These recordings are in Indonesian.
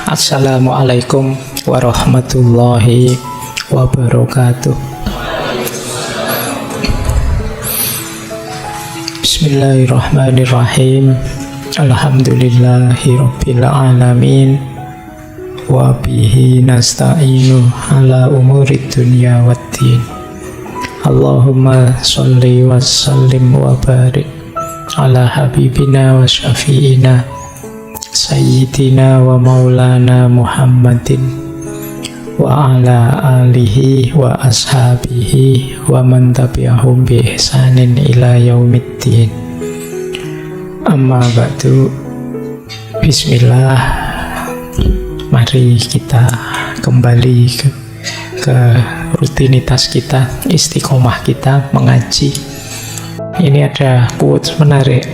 Assalamualaikum warahmatullahi wabarakatuh. Bismillahirrahmanirrahim. Alhamdulillahi rabbil alamin. Wa bihi nasta'inu ala umurid dunya waddin. Allahumma sholli wa sallim wa barik ala habibina wa syafi'ina Sayyidina wa maulana Muhammadin wa ala alihi wa ashabihi wa man tabi'ahum bi ihsanin ila yaumiddin. Amma ba'du. Bismillah. Mari kita kembali ke rutinitas kita, istiqomah kita mengaji. Ini ada quotes menarik,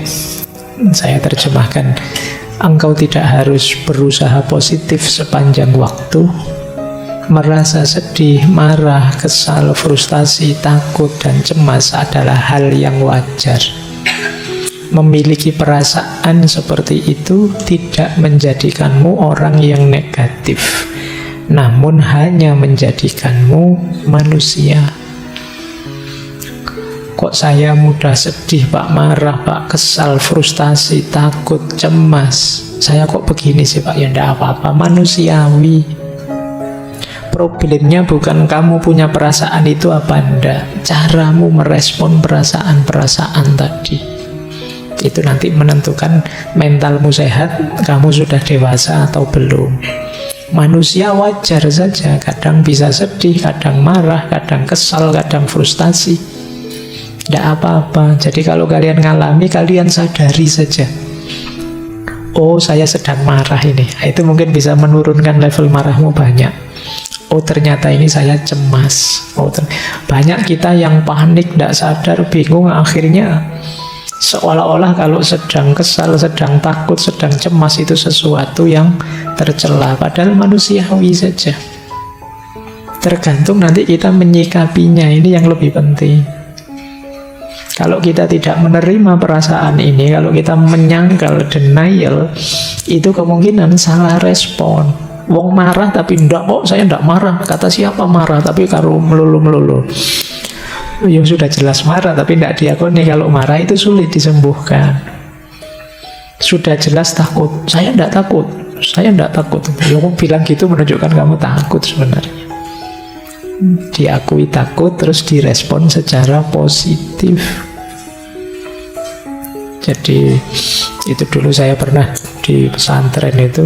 saya terjemahkan. Engkau tidak harus berusaha positif sepanjang waktu. Merasa sedih, marah, kesal, frustasi, takut, dan cemas adalah hal yang wajar. Memiliki perasaan seperti itu tidak menjadikanmu orang yang negatif, namun hanya menjadikanmu manusia. Kok saya mudah sedih, Pak, marah, Pak, kesal, frustasi, takut, cemas. Saya kok begini sih, Pak? Ya enggak apa-apa, manusiawi. Problemnya bukan kamu punya perasaan itu apa enggak, caramu merespon perasaan-perasaan tadi. Itu nanti menentukan mentalmu sehat, kamu sudah dewasa atau belum. Manusia wajar saja, kadang bisa sedih, kadang marah, kadang kesal, kadang frustasi. Tidak apa-apa. Jadi kalau kalian ngalami, kalian sadari saja. Oh, saya sedang marah ini. Itu mungkin bisa menurunkan level marahmu banyak. Oh, ternyata ini saya cemas. Oh, banyak kita yang panik, tidak sadar, bingung. Akhirnya seolah-olah kalau sedang kesal, sedang takut, sedang cemas itu sesuatu yang tercela. Padahal manusiawi saja. Tergantung nanti kita menyikapinya. Ini yang lebih penting. Kalau kita tidak menerima perasaan ini, kalau kita menyangkal, denial, itu kemungkinan salah respon. Wong marah tapi enggak, kok saya enggak marah. Kata siapa marah tapi kalau melulu-melulu. Ya sudah jelas marah tapi enggak diakoni. Kalau marah itu sulit disembuhkan. Sudah jelas takut, saya enggak takut. Saya enggak takut. Ya, kamu bilang gitu menunjukkan kamu takut sebenarnya. Diakui takut, terus direspon secara positif. Jadi itu dulu saya pernah di pesantren itu,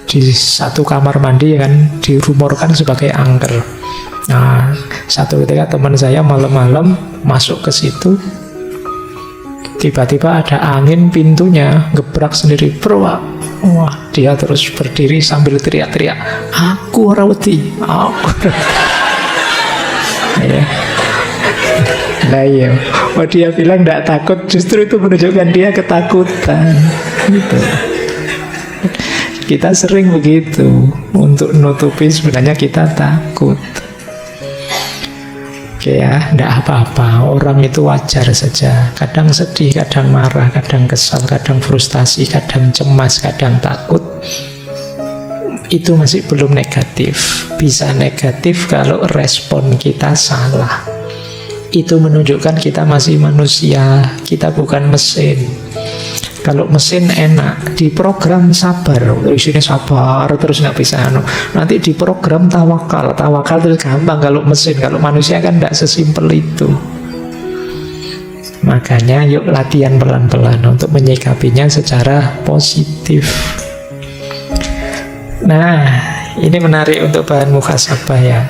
di satu kamar mandi kan dirumorkan sebagai angker. Nah, satu ketika teman saya malam-malam masuk ke situ, tiba-tiba ada angin, pintunya gebrak sendiri. Wah, dia terus berdiri sambil teriak-teriak, aku rawati, aku. Ya. Nah iya, oh, dia bilang tidak takut, justru itu menunjukkan dia ketakutan. Gitu. Kita sering begitu, untuk nutupi sebenarnya kita takut. Oke ya, tidak apa-apa, orang itu wajar saja. Kadang sedih, kadang marah, kadang kesal, kadang frustasi, kadang cemas, kadang takut. Itu masih belum negatif. Bisa negatif kalau respon kita salah. Itu menunjukkan kita masih manusia, kita bukan mesin. Kalau mesin enak, diprogram sabar, isinya sabar terus nggak bisa. Nanti diprogram tawakal terus gampang kalau mesin. Kalau manusia kan nggak sesimpel itu. Makanya yuk latihan pelan-pelan untuk menyikapinya secara positif. Nah, ini menarik untuk bahan muhasabah ya.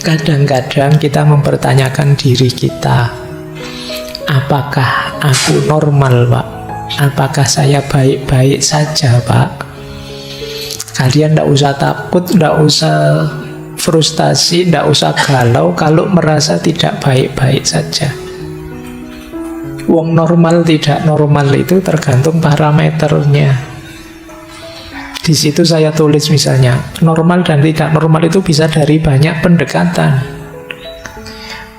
Kadang-kadang kita mempertanyakan diri kita, apakah aku normal, Pak? Apakah saya baik-baik saja, Pak? Kalian tidak usah takut, tidak usah frustasi, tidak usah galau kalau merasa tidak baik-baik saja. Wong normal tidak normal itu tergantung parameternya. Di situ saya tulis misalnya, normal dan tidak normal itu bisa dari banyak pendekatan.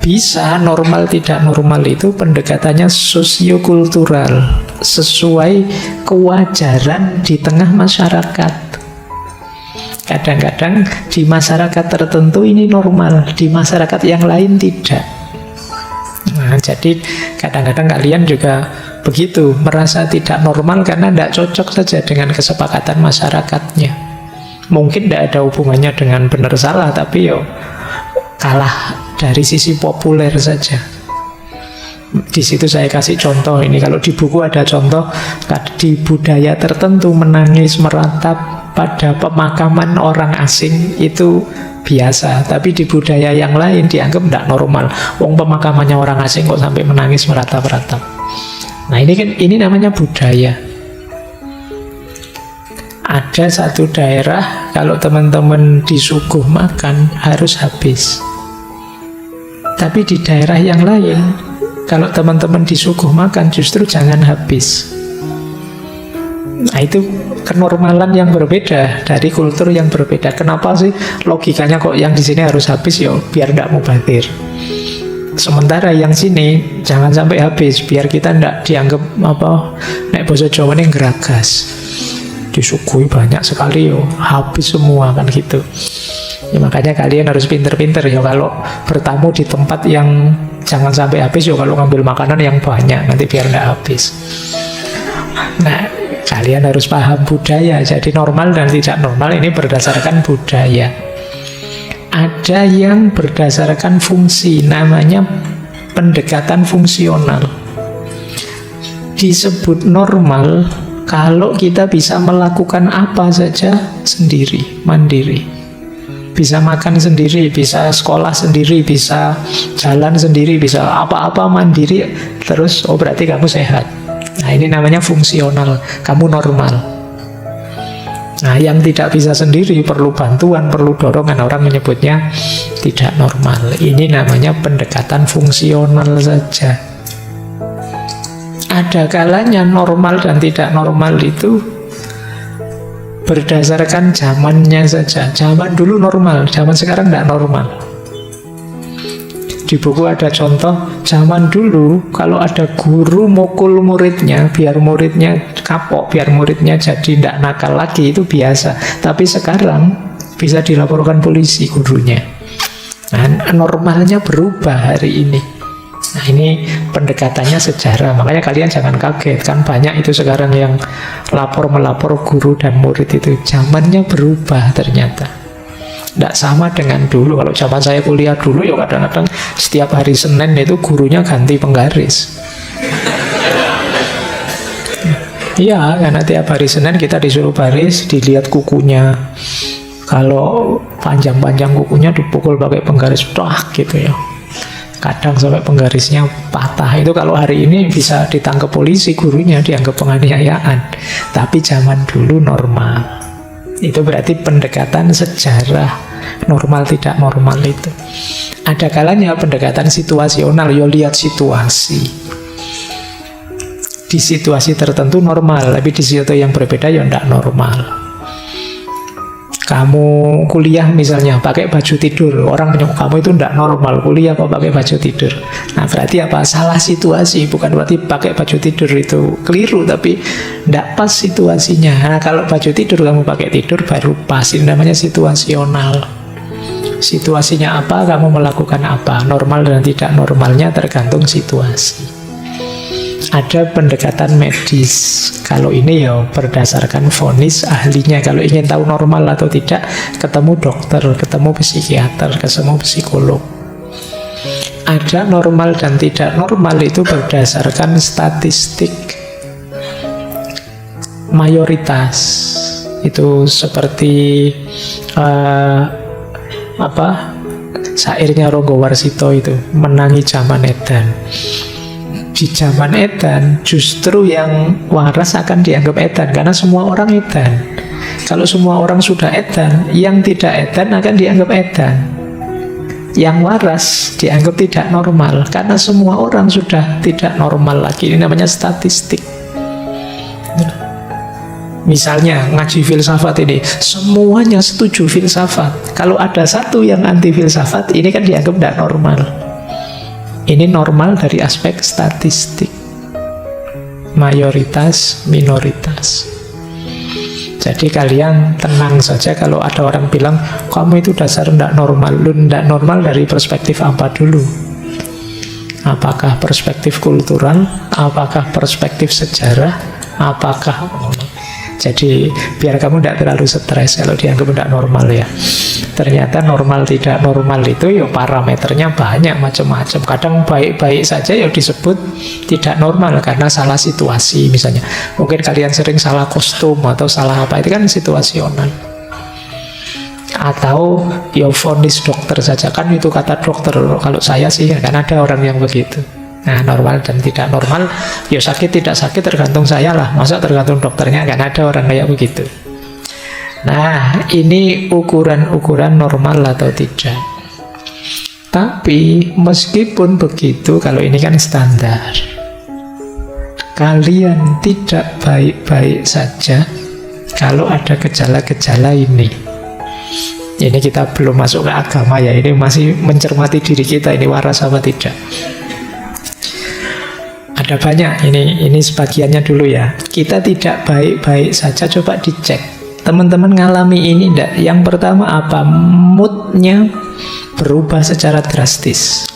Bisa normal tidak normal itu pendekatannya sosiokultural, sesuai kewajaran di tengah masyarakat. Kadang-kadang di masyarakat tertentu ini normal, di masyarakat yang lain tidak. Nah, jadi kadang-kadang kalian juga begitu, merasa tidak normal karena tidak cocok saja dengan kesepakatan masyarakatnya. Mungkin tidak ada hubungannya dengan benar salah, tapi yo kalah dari sisi populer saja. Di situ saya kasih contoh ini. Kalau di buku ada contoh, di budaya tertentu menangis meratap pada pemakaman orang asing itu biasa, tapi di budaya yang lain dianggap tidak normal. Wong pemakamannya orang asing kok sampai menangis meratap-ratap. Nah ini namanya budaya. Ada satu daerah kalau teman-teman disuguh makan harus habis. Tapi di daerah yang lain, kalau teman-teman disuguh makan justru jangan habis. Nah itu kenormalan yang berbeda dari kultur yang berbeda. Kenapa sih logikanya kok yang di sini harus habis? Ya biar tidak mubazir. Sementara yang sini jangan sampai habis, biar kita tidak dianggap nek basa Jawa ini geragas. Disuguhi banyak sekali yo, habis semua kan gitu. Ya, makanya kalian harus pinter-pinter ya kalau bertamu di tempat yang jangan sampai habis ya, kalau ngambil makanan yang banyak nanti biar tidak habis. Nah, kalian harus paham budaya. Jadi normal dan tidak normal ini berdasarkan budaya. Ada yang berdasarkan fungsi, namanya pendekatan fungsional. Disebut normal kalau kita bisa melakukan apa saja sendiri, mandiri. Bisa makan sendiri, bisa sekolah sendiri, bisa jalan sendiri, bisa apa-apa mandiri. Terus, oh berarti kamu sehat. Nah ini namanya fungsional, kamu normal. Nah yang tidak bisa sendiri, perlu bantuan, perlu dorongan, orang menyebutnya tidak normal. Ini namanya pendekatan fungsional saja. Ada kalanya normal dan tidak normal itu berdasarkan zamannya saja. Zaman dulu normal, zaman sekarang tidak normal. Di buku ada contoh, zaman dulu kalau ada guru mukul muridnya, biar muridnya kapok, biar muridnya jadi tidak nakal lagi, itu biasa. Tapi sekarang bisa dilaporkan polisi gurunya. Nah, normalnya berubah hari ini. Nah ini pendekatannya sejarah. Makanya kalian jangan kaget, kan banyak itu sekarang yang melapor guru dan murid itu. Zamannya berubah ternyata. Tidak sama dengan dulu. Kalau zaman saya kuliah dulu ya kadang-kadang setiap hari Senin itu gurunya ganti penggaris. Iya, karena tiap hari Senin kita disuruh baris, dilihat kukunya. Kalau panjang-panjang kukunya dipukul pakai penggaris, gitu ya. Kadang sampai penggarisnya patah. Itu kalau hari ini bisa ditangkap polisi, gurunya dianggap penganiayaan. Tapi zaman dulu normal. Itu berarti pendekatan sejarah, normal tidak normal itu. Ada kalanya pendekatan situasional, yo lihat situasi. Di situasi tertentu normal, tapi di situasi yang berbeda ya tidak normal. Kamu kuliah misalnya pakai baju tidur, orang menyebut kamu itu tidak normal, kuliah kok pakai baju tidur. Nah berarti apa? Salah situasi. Bukan berarti pakai baju tidur itu keliru, tapi tidak pas situasinya. Nah kalau baju tidur kamu pakai tidur baru pas. Ini namanya situasional. Situasinya apa, kamu melakukan apa. Normal dan tidak normalnya tergantung situasi. Ada pendekatan medis. Kalau ini ya berdasarkan vonis ahlinya. Kalau ingin tahu normal atau tidak, ketemu dokter, ketemu psikiater, ketemu psikolog. Ada normal dan tidak normal itu berdasarkan statistik mayoritas. Itu seperti syairnya Ronggo Warsito itu, menangi zaman edan. Di zaman edan justru yang waras akan dianggap edan, karena semua orang edan. Kalau semua orang sudah edan, yang tidak edan akan dianggap edan. Yang waras dianggap tidak normal, karena semua orang sudah tidak normal lagi. Ini namanya statistik. Misalnya ngaji filsafat ini, semuanya setuju filsafat. Kalau ada satu yang anti filsafat, ini kan dianggap tidak normal. Ini normal dari aspek statistik. Mayoritas, minoritas. Jadi kalian tenang saja kalau ada orang bilang kamu itu dasar ndak normal. Lu ndak normal dari perspektif apa dulu? Apakah perspektif kultural? Apakah perspektif sejarah? Apakah... Jadi biar kamu tidak terlalu stres kalau dianggap tidak normal ya. Ternyata normal tidak normal itu ya parameternya banyak macam-macam. Kadang baik-baik saja ya disebut tidak normal karena salah situasi misalnya. Mungkin kalian sering salah kostum atau salah apa, itu kan situasional. Atau ya vonis dokter saja, kan itu kata dokter. Kalau saya sih kan ada orang yang begitu. Nah, normal dan tidak normal, ya sakit tidak sakit tergantung saya lah, masa tergantung dokternya, kan ada orang kayak begitu. Nah, ini ukuran-ukuran normal atau tidak. Tapi meskipun begitu, kalau ini kan standar, kalian tidak baik-baik saja kalau ada gejala-gejala ini. Ini kita belum masuk ke agama ya, ini masih mencermati diri kita, ini waras apa tidak. Ada banyak, ini sebagiannya dulu ya. Kita tidak baik-baik saja, coba dicek. Teman-teman ngalami ini enggak? Yang pertama apa? Moodnya berubah secara drastis.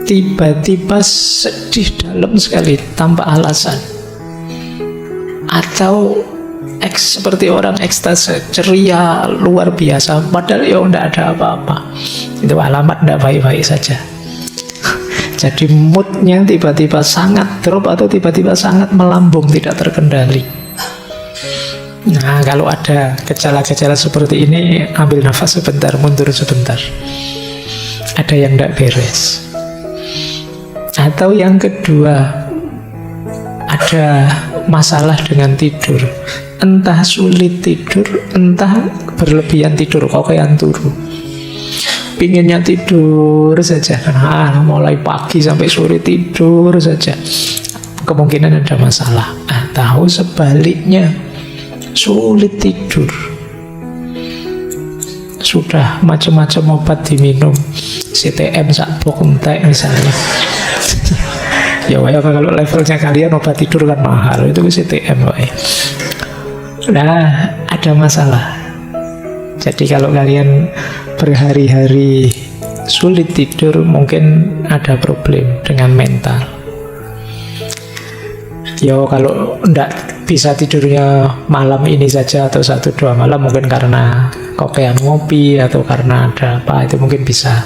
Tiba-tiba sedih dalam sekali tanpa alasan. Atau seperti orang ekstase, ceria luar biasa, padahal ya enggak ada apa-apa. Itu alamat enggak baik-baik saja. Jadi moodnya tiba-tiba sangat drop atau tiba-tiba sangat melambung, tidak terkendali. Nah, kalau ada gejala-gejala seperti ini, ambil nafas sebentar, mundur sebentar. Ada yang tidak beres. Atau yang kedua, ada masalah dengan tidur. Entah sulit tidur, entah berlebihan tidur, kokean turu. Pinginnya tidur saja, mulai pagi sampai sore tidur saja, kemungkinan ada masalah. Atau sebaliknya, sulit tidur, sudah macam-macam obat diminum, CTM sakbok entek misalnya. Ya kalau levelnya kalian obat tidur kan mahal, itu CTM. Nah, ada masalah. Jadi kalau kalian berhari-hari sulit tidur, mungkin ada problem dengan mental. Yo, kalau enggak bisa tidurnya malam ini saja atau 1-2 malam, mungkin karena kokean ngopi atau karena ada apa, itu mungkin bisa.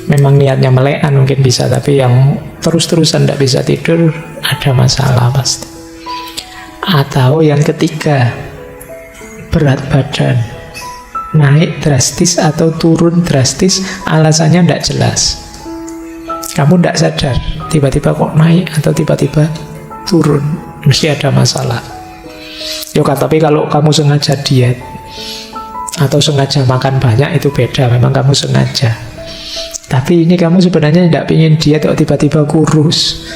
Memang niatnya melekan mungkin bisa, tapi yang terus-terusan enggak bisa tidur, ada masalah pasti. Atau yang ketiga, berat badan naik drastis atau turun drastis, alasannya tidak jelas. Kamu tidak sadar, tiba-tiba kok naik atau tiba-tiba turun, mesti ada masalah. Tapi kalau kamu sengaja diet atau sengaja makan banyak, itu beda, memang kamu sengaja. Tapi ini kamu sebenarnya tidak ingin diet, kok tiba-tiba kurus.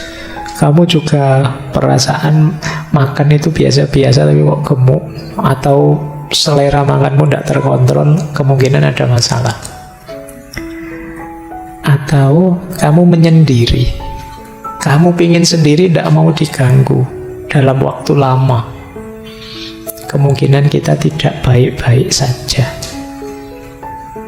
Kamu juga perasaan makan itu biasa-biasa tapi kok gemuk, atau selera makanmu tidak terkontrol, kemungkinan ada masalah. Atau kamu menyendiri, kamu pingin sendiri, tidak mau diganggu dalam waktu lama, kemungkinan kita tidak baik-baik saja.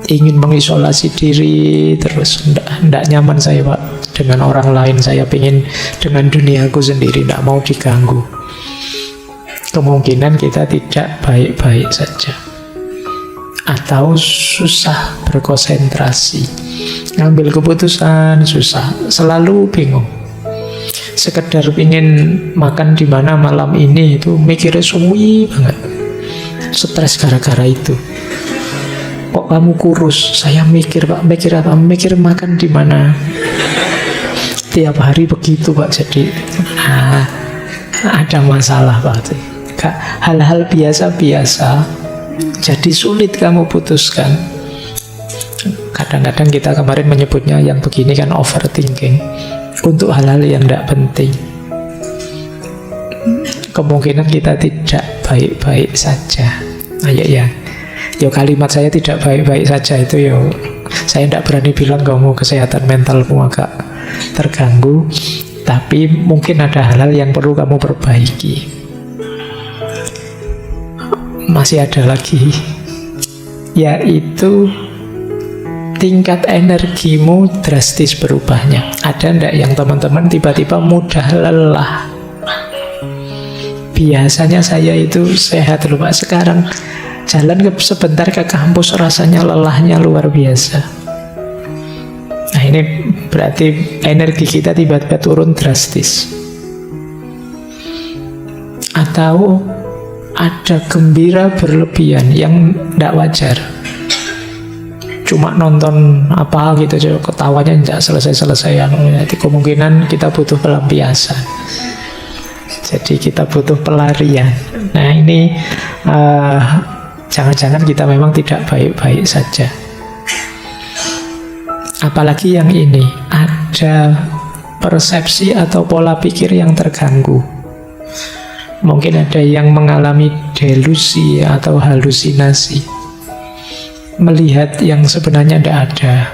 Ingin mengisolasi diri terus, tidak nyaman saya Pak dengan orang lain, saya pingin dengan duniaku sendiri, tidak mau diganggu, kemungkinan kita tidak baik-baik saja. Atau susah berkonsentrasi, ngambil keputusan susah, selalu bingung. Sekedar pingin makan di mana malam ini, itu mikirnya suwi banget, stres gara-gara itu. Kok kamu kurus? Saya mikir Pak, mikir apa? Mikir makan di mana. Tiap hari begitu Pak, jadi ada masalah Pak. Hal-hal biasa-biasa jadi sulit kamu putuskan. Kadang-kadang kita kemarin menyebutnya yang begini kan overthinking, untuk hal-hal yang tidak penting. Kemungkinan kita tidak baik-baik saja. Ya kalimat saya tidak baik-baik saja itu Saya tidak berani bilang kamu kesehatan mentalmu agak terganggu, tapi mungkin ada hal-hal yang perlu kamu perbaiki. Masih ada lagi, yaitu tingkat energimu drastis berubahnya. Ada ndak yang teman-teman tiba-tiba mudah lelah? Biasanya saya itu sehat loh Pak, sekarang jalan sebentar ke kampus rasanya lelahnya luar biasa. Nah ini berarti energi kita tiba-tiba turun drastis. Atau ada gembira berlebihan yang tidak wajar, cuma nonton apa gitu, ketawanya tidak selesai-selesai. Jadi kemungkinan kita butuh pelampiasan. Jadi kita butuh pelarian. Nah ini jangan-jangan kita memang tidak baik-baik saja. Apalagi yang ini, ada persepsi atau pola pikir yang terganggu. Mungkin ada yang mengalami delusi atau halusinasi, melihat yang sebenarnya tidak ada,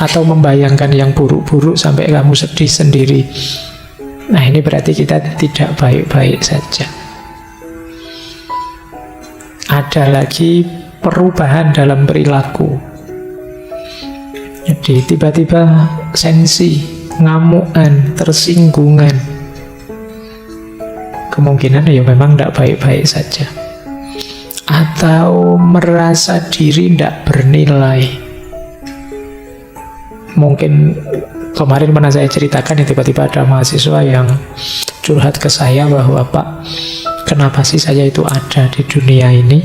atau membayangkan yang buruk-buruk sampai kamu sedih sendiri. Nah ini berarti kita tidak baik-baik saja. Ada lagi perubahan dalam perilaku. Jadi tiba-tiba sensi, ngamukan, tersinggungan. Kemungkinan ya memang tidak baik-baik saja. Atau merasa diri tidak bernilai. Mungkin kemarin pernah saya ceritakan ya, tiba-tiba ada mahasiswa yang curhat ke saya bahwa Pak, kenapa sih saya itu ada di dunia ini?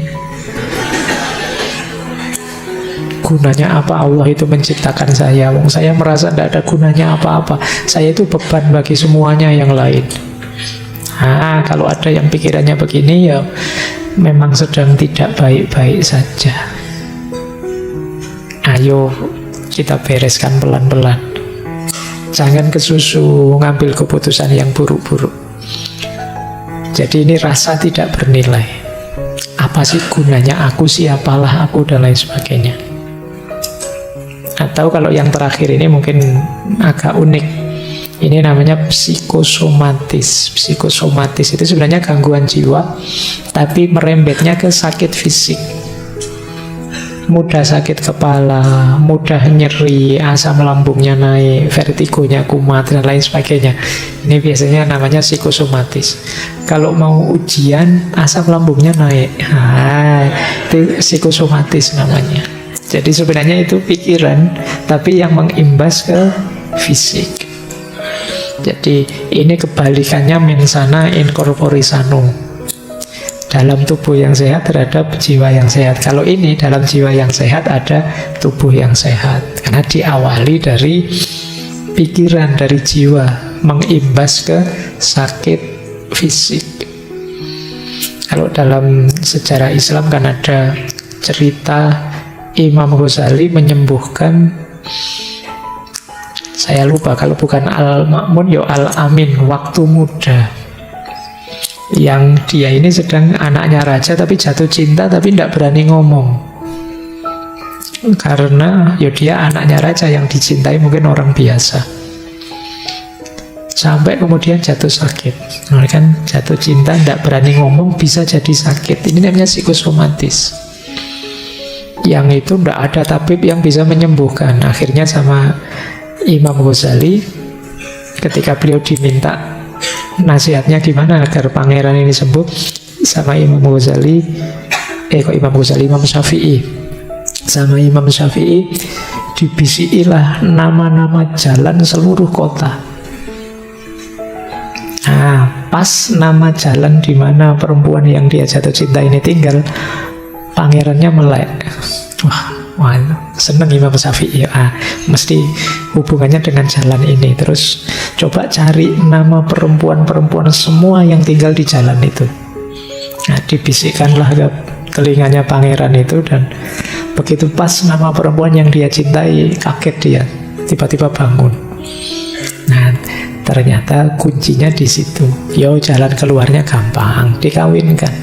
Gunanya apa Allah itu menciptakan saya? Wong saya merasa tidak ada gunanya apa-apa. Saya itu beban bagi semuanya yang lain. Kalau ada yang pikirannya begini ya memang sedang tidak baik-baik saja. Ayo kita bereskan pelan-pelan. Jangan kesusu ngambil keputusan yang buruk-buruk. Jadi ini rasa tidak bernilai. Apa sih gunanya aku, siapalah aku, dan lain sebagainya. Atau kalau yang terakhir ini mungkin agak unik. Ini namanya psikosomatis. Psikosomatis itu sebenarnya gangguan jiwa, tapi merembetnya ke sakit fisik. Mudah sakit kepala, mudah nyeri, asam lambungnya naik, vertigonya kumat, dan lain sebagainya. Ini biasanya namanya psikosomatis. Kalau mau ujian, asam lambungnya naik, itu psikosomatis namanya. Jadi sebenarnya itu pikiran, tapi yang mengimbas ke fisik. Jadi ini kebalikannya mensana in corpore sano. Dalam tubuh yang sehat terhadap jiwa yang sehat. Kalau ini dalam jiwa yang sehat ada tubuh yang sehat. Karena diawali dari pikiran, dari jiwa, mengimbas ke sakit fisik. Kalau dalam sejarah Islam kan ada cerita Imam Ghazali menyembuhkan, saya lupa, kalau bukan Al-Ma'mun ya Al-Amin, waktu muda. Yang dia ini sedang anaknya raja tapi jatuh cinta tapi tidak berani ngomong. Karena ya dia anaknya raja yang dicintai mungkin orang biasa. Sampai kemudian jatuh sakit. Nah, kan jatuh cinta tidak berani ngomong bisa jadi sakit. Ini namanya psikosomatis. Yang itu tidak ada tabib yang bisa menyembuhkan. Akhirnya sama Imam Ghazali ketika beliau diminta nasihatnya gimana agar pangeran ini sembuh, sama Imam Ghazali, Imam Syafi'i, sama Imam Syafi'i dibisikilah nama-nama jalan seluruh kota. Pas nama jalan di mana perempuan yang dia jatuh cinta ini tinggal, pangerannya melek. Wah, seneng Imam Syafi'i. Mesti hubungannya dengan jalan ini. Terus coba cari nama perempuan-perempuan semua yang tinggal di jalan itu. Dibisikkanlah ke telinganya pangeran itu, dan begitu pas nama perempuan yang dia cintai, kaget dia, tiba-tiba bangun. Nah, ternyata kuncinya di situ. Jalan keluarnya gampang, dikawinkan.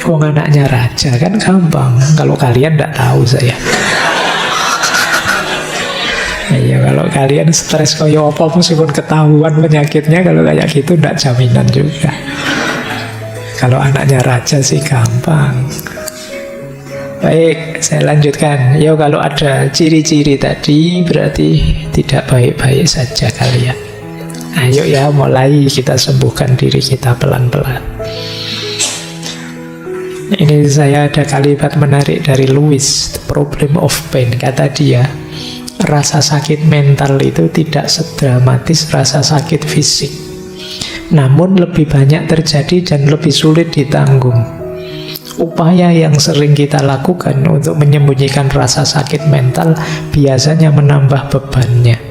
Wong anaknya raja kan gampang. Kalau kalian tidak tahu saya. Ya kalau kalian stres koyo apa meskipun ketahuan penyakitnya, kalau kayak gitu tidak jaminan juga. Kalau anaknya raja sih gampang. Baik, saya lanjutkan. Ya kalau ada ciri-ciri tadi berarti tidak baik-baik saja kalian. Ayo ya mulai kita sembuhkan diri kita pelan-pelan. Ini saya ada kalimat menarik dari Lewis, The Problem of Pain. Kata dia, rasa sakit mental itu tidak sedramatis rasa sakit fisik, namun lebih banyak terjadi dan lebih sulit ditanggung. Upaya yang sering kita lakukan untuk menyembunyikan rasa sakit mental biasanya menambah bebannya.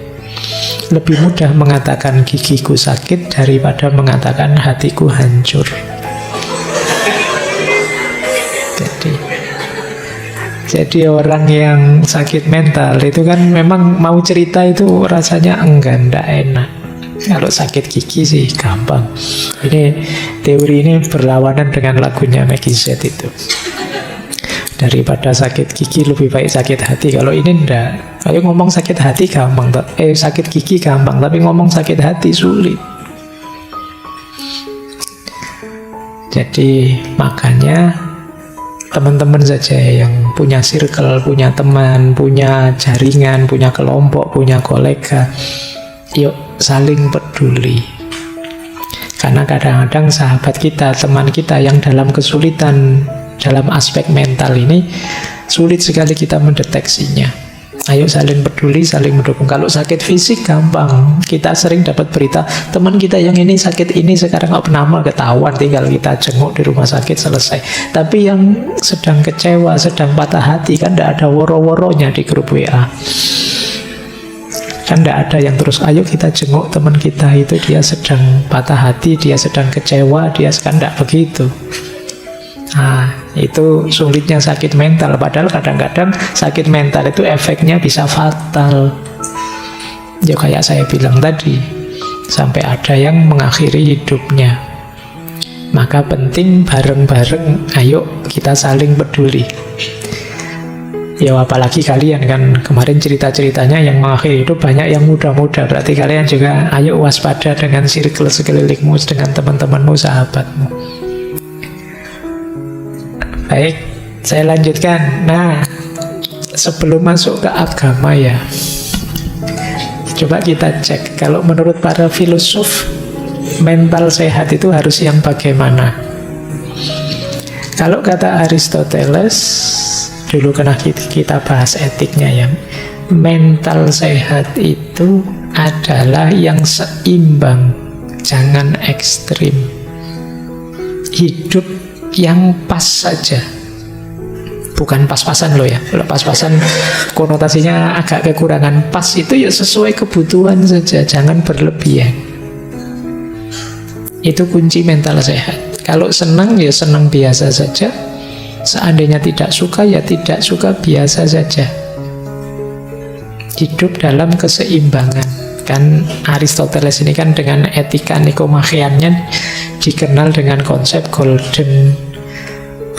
Lebih mudah mengatakan gigiku sakit daripada mengatakan hatiku hancur. Jadi orang yang sakit mental itu kan memang mau cerita itu rasanya enggak enak. Kalau sakit gigi sih gampang. Ini teori ini berlawanan dengan lagunya Maggie Z itu. Daripada sakit gigi lebih baik sakit hati. Kalau ini enggak. Kalau ngomong sakit hati gampang, sakit gigi gampang, tapi ngomong sakit hati sulit. Jadi makanya teman-teman saja yang punya circle, punya teman, punya jaringan, punya kelompok, punya kolega, yuk saling peduli. Karena kadang-kadang sahabat kita, teman kita yang dalam kesulitan dalam aspek mental ini, sulit sekali kita mendeteksinya. Ayo saling peduli, saling mendukung. Kalau sakit fisik gampang. Kita sering dapat berita teman kita yang ini sakit ini sekarang nggak pernah ketahuan, tinggal kita jenguk di rumah sakit selesai. Tapi yang sedang kecewa, sedang patah hati kan tidak ada woro-woronya di grup WA. Kan tidak ada yang terus ayo kita jenguk teman kita itu, dia sedang patah hati, dia sedang kecewa, dia kan tidak begitu. Nah, itu sulitnya sakit mental. Padahal kadang-kadang sakit mental itu efeknya bisa fatal. Ya kayak saya bilang tadi, sampai ada yang mengakhiri hidupnya. Maka penting bareng-bareng, ayo kita saling peduli. Ya apalagi kalian kan kemarin cerita-ceritanya yang mengakhiri hidup banyak yang muda-muda. Berarti kalian juga ayo waspada dengan circle sekelilingmu, dengan teman-temanmu, sahabatmu. Baik, saya lanjutkan. Nah, sebelum masuk ke agama ya, coba kita cek. Kalau menurut para filosof, mental sehat itu harus yang bagaimana? Kalau kata Aristoteles, dulu kena kita bahas etiknya ya, mental sehat itu adalah yang seimbang, jangan ekstrim. Hidup yang pas saja, bukan pas-pasan loh ya. Kalau pas-pasan konotasinya agak kekurangan. Pas itu ya sesuai kebutuhan saja, jangan berlebihan. Itu kunci mental sehat. Kalau senang ya senang biasa saja, seandainya tidak suka ya tidak suka biasa saja. Hidup dalam keseimbangan. Kan Aristoteles ini kan dengan etika nikomacheannya dikenal dengan konsep golden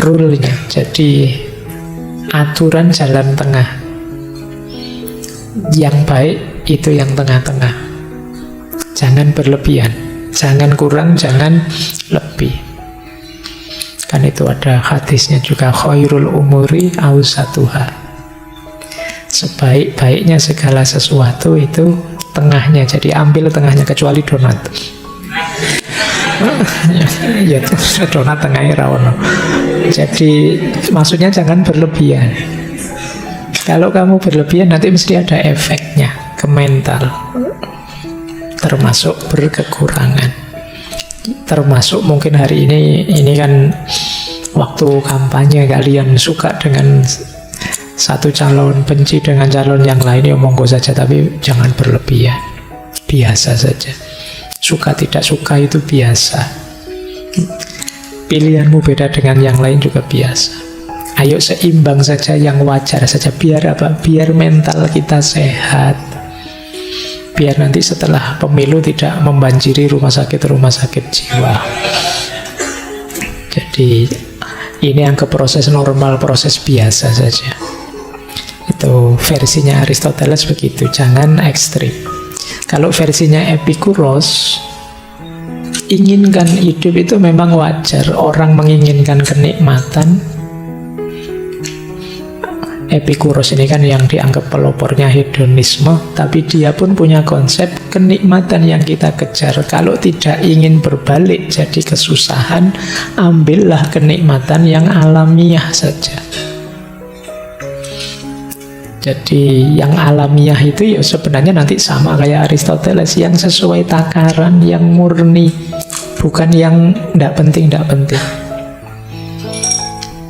rule-nya. Jadi aturan jalan tengah. Yang baik itu yang tengah-tengah. Jangan berlebihan, jangan kurang, jangan lebih. Kan itu ada hadisnya juga, khairul umuri awsatuha. Sebaik-baiknya segala sesuatu itu tengahnya. Jadi ambil tengahnya, kecuali donat. Ya donat tengahnya rawono. Jadi maksudnya jangan berlebihan. Kalau kamu berlebihan nanti mesti ada efeknya ke mental, termasuk berkekurangan. Termasuk mungkin hari ini kan waktu kampanye, kalian suka dengan satu calon, benci dengan calon yang lain, ya monggo saja, tapi jangan berlebihan. Biasa saja. Suka tidak suka itu biasa. Pilihanmu beda dengan yang lain juga biasa. Ayo seimbang saja, yang wajar saja. Biar apa? Biar mental kita sehat. Biar nanti setelah pemilu tidak membanjiri rumah sakit jiwa. Jadi Ini anggap proses normal, proses biasa saja. Itu versinya Aristoteles begitu, jangan ekstrim. Kalau versinya Epikuros, inginkan hidup itu memang wajar. Orang menginginkan kenikmatan. Epikuros ini kan yang dianggap pelopornya hedonisme, tapi dia pun punya konsep kenikmatan yang kita kejar. Kalau tidak ingin berbalik jadi kesusahan, ambillah kenikmatan yang alamiah saja. Jadi yang alamiah itu ya sebenarnya nanti sama kayak Aristoteles, yang sesuai takaran, yang murni, bukan yang tidak penting.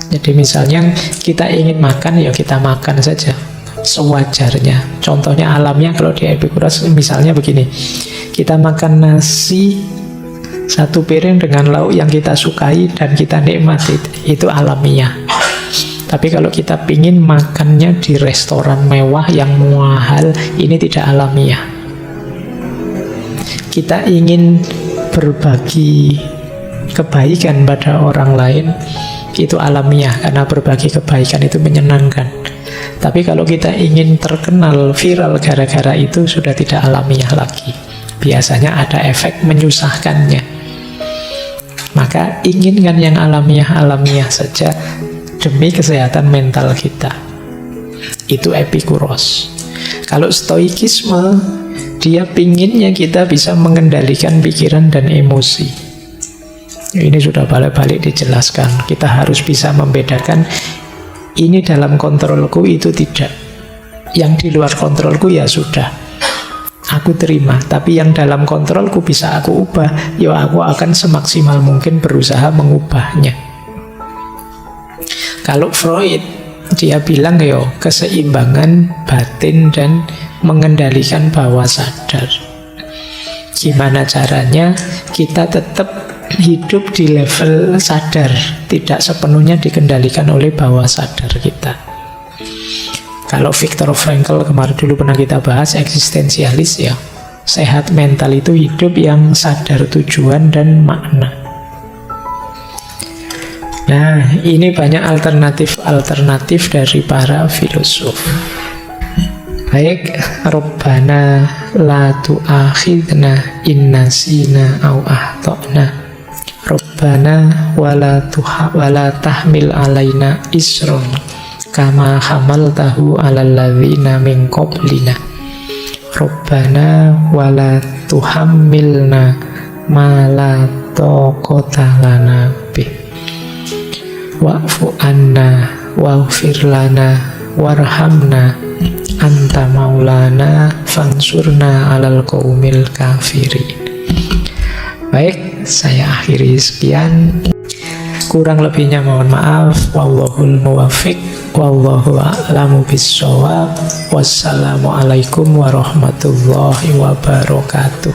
Jadi misalnya kita ingin makan, ya kita makan saja sewajarnya. Contohnya alamiah kalau di Epikuros misalnya begini, kita makan nasi satu piring dengan lauk yang kita sukai dan kita nikmati, itu alamiah. Tapi kalau kita pingin makannya di restoran mewah yang mahal, ini tidak alamiah. Kita ingin berbagi kebaikan pada orang lain, itu alamiah, karena berbagi kebaikan itu menyenangkan. Tapi kalau kita ingin terkenal, viral gara-gara itu, sudah tidak alamiah lagi. Biasanya ada efek menyusahkannya. Maka inginkan yang alamiah saja demi kesehatan mental kita. Itu Epikuros. Kalau Stoikisme, dia pinginnya kita bisa mengendalikan pikiran dan emosi. Ini sudah balik-balik dijelaskan. Kita harus bisa membedakan ini dalam kontrolku, itu tidak. Yang di luar kontrolku ya sudah, aku terima. Tapi yang dalam kontrolku bisa aku ubah, ya aku akan semaksimal mungkin berusaha mengubahnya. Kalau Freud, dia bilang ya keseimbangan batin dan mengendalikan bawah sadar. Gimana caranya kita tetap hidup di level sadar, tidak sepenuhnya dikendalikan oleh bawah sadar kita. Kalau Viktor Frankl kemarin dulu pernah kita bahas, eksistensialis ya, sehat mental itu hidup yang sadar tujuan dan makna. Nah, ini banyak alternatif dari para filosof. Baik, Rabbana la tu'akhidna in nasina au akhtana. Rabbana wala tahmil alaina isron kama hamaltahu alal ladzina min qablina. Rabbana wala tuhammilna ma la taqata lana bih. Wa'fu anna waghfir lana warhamna anta maulana fansurna alal qaumil kafirin. Baik, saya akhiri sekian. Kurang lebihnya mohon maaf. Wallahul muwaffiq, wallahu a'lamu bissawab. Wassalamualaikum warahmatullahi wabarakatuh.